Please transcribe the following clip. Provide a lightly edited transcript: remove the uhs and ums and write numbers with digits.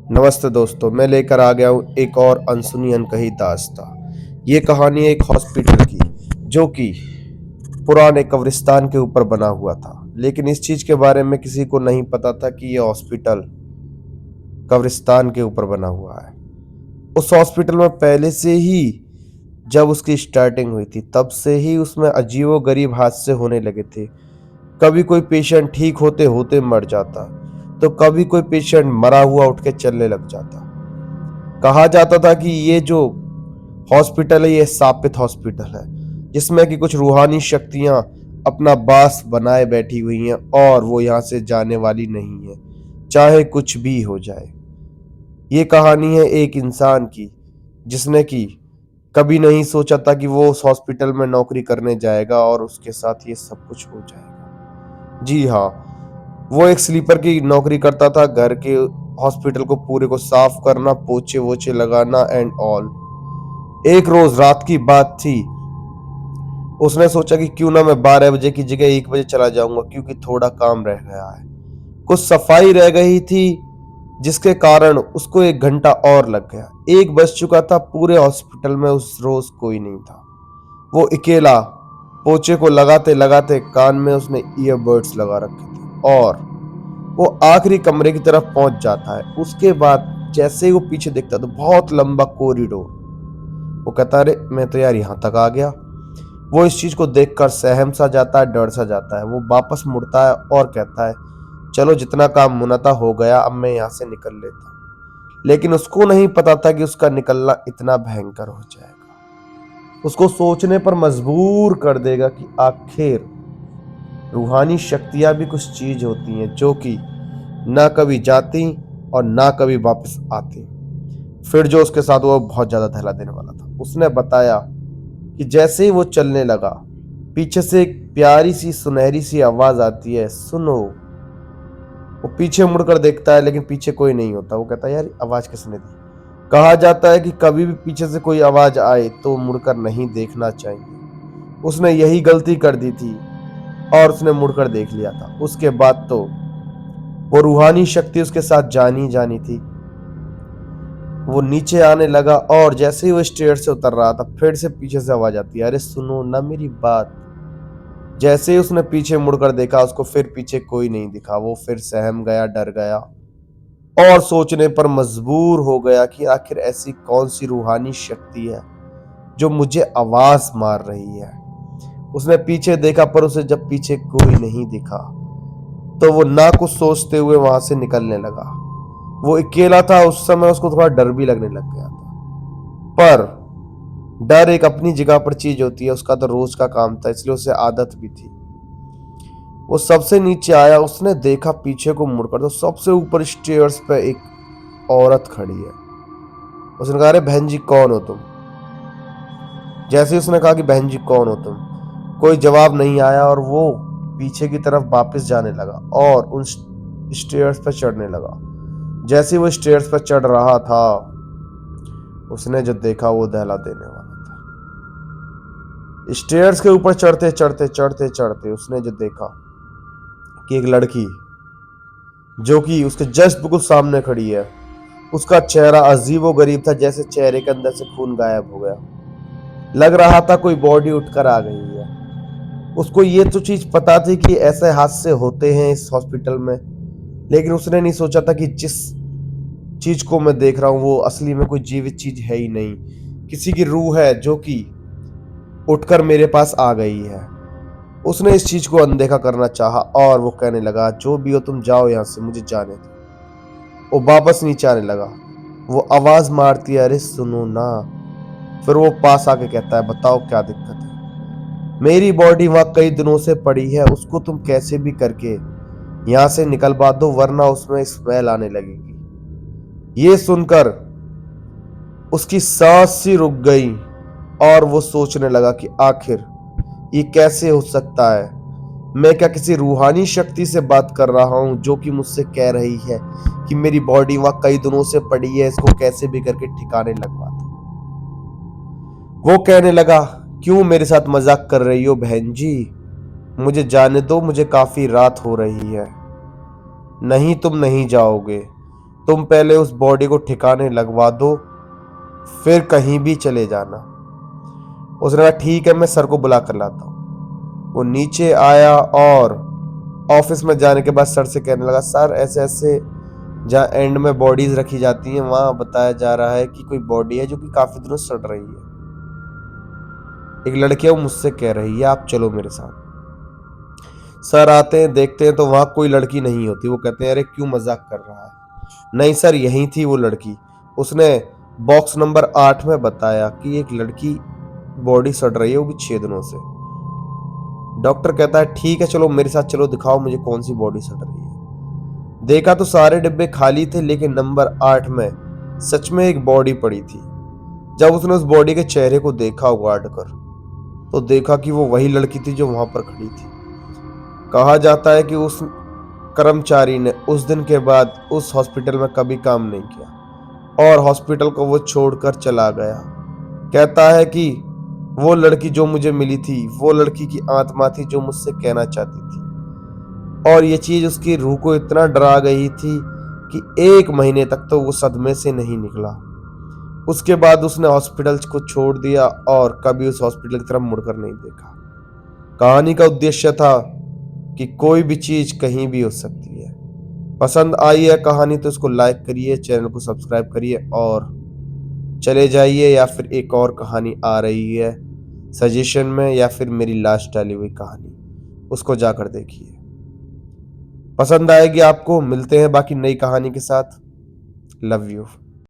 नमस्ते दोस्तों, मैं लेकर आ गया हूँ एक और अनसुनी अनकही दास्तां। ये कहानी एक हॉस्पिटल की, जो कि पुराने कब्रिस्तान के ऊपर बना हुआ था। लेकिन इस चीज के बारे में किसी को नहीं पता था कि ये हॉस्पिटल कब्रिस्तान के ऊपर बना हुआ है। उस हॉस्पिटल में पहले से ही, जब उसकी स्टार्टिंग हुई थी, तब से ही उसमें अजीबो गरीब हादसे होने लगे थे। कभी कोई पेशेंट ठीक होते होते मर जाता, तो कभी कोई पेशेंट मरा हुआ उठ के चलने लग जाता। कहा जाता था कि ये जो हॉस्पिटल है, ये शापित हॉस्पिटल है, जिसमें कि कुछ रूहानी शक्तियां अपना बास बनाए बैठी हुई हैं और वो यहाँ से जाने वाली नहीं है, चाहे कुछ भी हो जाए। ये कहानी है एक इंसान की, जिसने कि कभी नहीं सोचा था कि वो उस हॉस्पिटल में नौकरी करने जाएगा और उसके साथ ये सब कुछ हो जाएगा। जी हाँ, वो एक स्लीपर की नौकरी करता था, घर के हॉस्पिटल को पूरे को साफ करना, पोछे वोछे लगाना एंड ऑल। एक रोज रात की बात थी, उसने सोचा कि क्यों ना मैं 12 बजे की जगह 1 बजे चला जाऊंगा, क्योंकि थोड़ा काम रह गया है। कुछ सफाई रह गई थी, जिसके कारण उसको 1 घंटा और लग गया। 1 बज चुका था, पूरे हॉस्पिटल में उस रोज कोई नहीं था। वो अकेला पोछे को लगाते लगाते कान में उसने ईयरबड्स लगा रखे थे और वो आखिरी कमरे की तरफ पहुंच जाता है। उसके बाद जैसे ही वो पीछे देखता तो बहुत लंबा कॉरिडोर। वो कहता, अरे मैं तो यार यहाँ तक आ गया। वो इस चीज को देखकर सहम सा जाता है, डर सा जाता है। वो वापस मुड़ता है और कहता है, चलो जितना काम होना था हो गया, अब मैं यहाँ से निकल लेता हूँ। लेकिन उसको नहीं पता था कि उसका निकलना इतना भयंकर हो जाएगा, उसको सोचने पर मजबूर कर देगा कि आखिर रूहानी शक्तियां भी कुछ चीज होती हैं, जो कि ना कभी जाती और ना कभी वापस आती। फिर जो उसके साथ हुआ वो बहुत ज्यादा दहला देने वाला था। उसने बताया कि जैसे ही वो चलने लगा, पीछे से एक प्यारी सी सुनहरी सी आवाज आती है, सुनो। वो पीछे मुड़कर देखता है, लेकिन पीछे कोई नहीं होता। वो कहता है, यार आवाज किसने दी? कहा जाता है कि कभी भी पीछे से कोई आवाज आए तो मुड़कर नहीं देखना चाहिए। उसने यही गलती कर दी थी और उसने मुड़कर देख लिया था। उसके बाद तो वो रूहानी शक्ति उसके साथ जानी जानी थी। वो नीचे आने लगा और जैसे ही वो स्टेयर से उतर रहा था, फिर से पीछे से आवाज आती है, अरे सुनो ना मेरी बात। जैसे ही उसने पीछे मुड़कर देखा, उसको फिर पीछे कोई नहीं दिखा। वो फिर सहम गया, डर गया और सोचने पर मजबूर हो गया कि आखिर ऐसी कौन सी रूहानी शक्ति है जो मुझे आवाज मार रही है। उसने पीछे देखा, पर उसे जब पीछे कोई नहीं दिखा तो वो ना कुछ सोचते हुए वहां से निकलने लगा। वो अकेला था उस समय, उसको थोड़ा डर भी लगने लग गया था। पर डर एक अपनी जगह पर चीज होती है, उसका तो रोज का काम था, इसलिए उसे आदत भी थी। वो सबसे नीचे आया, उसने देखा पीछे को मुड़कर तो सबसे ऊपर स्टेयर्स पे एक औरत खड़ी है। उसने कहा, अरे बहन जी कौन हो तुम? जैसे ही उसने कहा कि बहन जी कौन हो तुम, कोई जवाब नहीं आया और वो पीछे की तरफ वापस जाने लगा और उन स्टेयर्स पर चढ़ने लगा। जैसे ही वो स्टेयर्स पर चढ़ रहा था, उसने जो देखा वो दहला देने वाला था। स्टेयर्स के ऊपर चढ़ते चढ़ते चढ़ते चढ़ते उसने जो देखा कि एक लड़की, जो कि उसके जस्ट बिल्कुल सामने खड़ी है, उसका चेहरा अजीबो गरीब था, जैसे चेहरे के अंदर से खून गायब हो गया। लग रहा था कोई बॉडी उठकर आ गई है। उसको ये तो चीज पता थी कि ऐसे हादसे होते हैं इस हॉस्पिटल में, लेकिन उसने नहीं सोचा था कि जिस चीज को मैं देख रहा हूं वो असली में कोई जीवित चीज है ही नहीं, किसी की रूह है जो कि उठकर मेरे पास आ गई है। उसने इस चीज को अनदेखा करना चाहा और वो कहने लगा, जो भी हो तुम जाओ यहां से, मुझे जाने दो। वो वापस नीचे आने लगा। वो आवाज मारती है, अरे सुनो ना। फिर वो पास आके कहता है, बताओ क्या दिक्कत है? मेरी बॉडी वहां कई दिनों से पड़ी है, उसको तुम कैसे भी करके यहाँ से निकलवा दो, वरना उसमें स्मेल आने लगेगी। ये सुनकर उसकी सांस सी रुक गई और वो सोचने लगा कि आखिर ये कैसे हो सकता है? मैं क्या किसी रूहानी शक्ति से बात कर रहा हूं, जो कि मुझसे कह रही है कि मेरी बॉडी वहां कई दिनों से पड़ी है, इसको कैसे भी करके ठिकाने लगवा दो। वो कहने लगा, क्यों मेरे साथ मजाक कर रही हो बहन जी? मुझे जाने दो, मुझे काफी रात हो रही है। नहीं तुम नहीं जाओगे तुम पहले उस बॉडी को ठिकाने लगवा दो, फिर कहीं भी चले जाना। उसने कहा ठीक है, मैं सर को बुला कर लाता हूँ। वो नीचे आया और ऑफिस में जाने के बाद सर से कहने लगा, सर ऐसे ऐसे जहाँ एंड में बॉडीज रखी जाती हैं वहां बताया जा रहा है कि कोई बॉडी है जो कि काफी दिनों से सड़ रही है। एक लड़की है वो मुझसे कह रही है आप चलो मेरे साथ। सर आते हैं, देखते हैं तो वहां कोई लड़की नहीं होती। वो कहते हैं अरे क्यों मजाक कर रहा है। नहीं सर, यही थी वो लड़की। उसने बॉक्स नंबर 8 में बताया कि एक लड़की बॉडी सड़ रही है, वो भी 6 दिनों से। डॉक्टर कहता है ठीक है चलो मेरे साथ चलो, दिखाओ मुझे कौन सी बॉडी सड़ रही है। देखा तो सारे डिब्बे खाली थे, लेकिन नंबर 8 में सच में एक बॉडी पड़ी थी। जब उसने उस बॉडी के चेहरे को देखा उगाड़ कर, तो देखा कि वो वही लड़की थी जो वहां पर खड़ी थी। कहा जाता है कि उस कर्मचारी ने उस दिन के बाद उस हॉस्पिटल में कभी काम नहीं किया और हॉस्पिटल को वो छोड़कर चला गया। कहता है कि वो लड़की जो मुझे मिली थी वो लड़की की आत्मा थी जो मुझसे कहना चाहती थी, और ये चीज उसकी रूह को इतना डरा गई थी कि 1 महीने तक तो वो सदमे से नहीं निकला। उसके बाद उसने हॉस्पिटल को छोड़ दिया और कभी उस हॉस्पिटल की तरफ मुड़कर नहीं देखा। कहानी का उद्देश्य था कि कोई भी चीज कहीं भी हो सकती है। पसंद आई है कहानी तो इसको लाइक करिए, चैनल को सब्सक्राइब करिए और चले जाइए, या फिर एक और कहानी आ रही है सजेशन में, या फिर मेरी लास्ट डाली हुई कहानी उसको जाकर देखिए। पसंद आएगी आपको। मिलते हैं बाकी नई कहानी के साथ। Love you.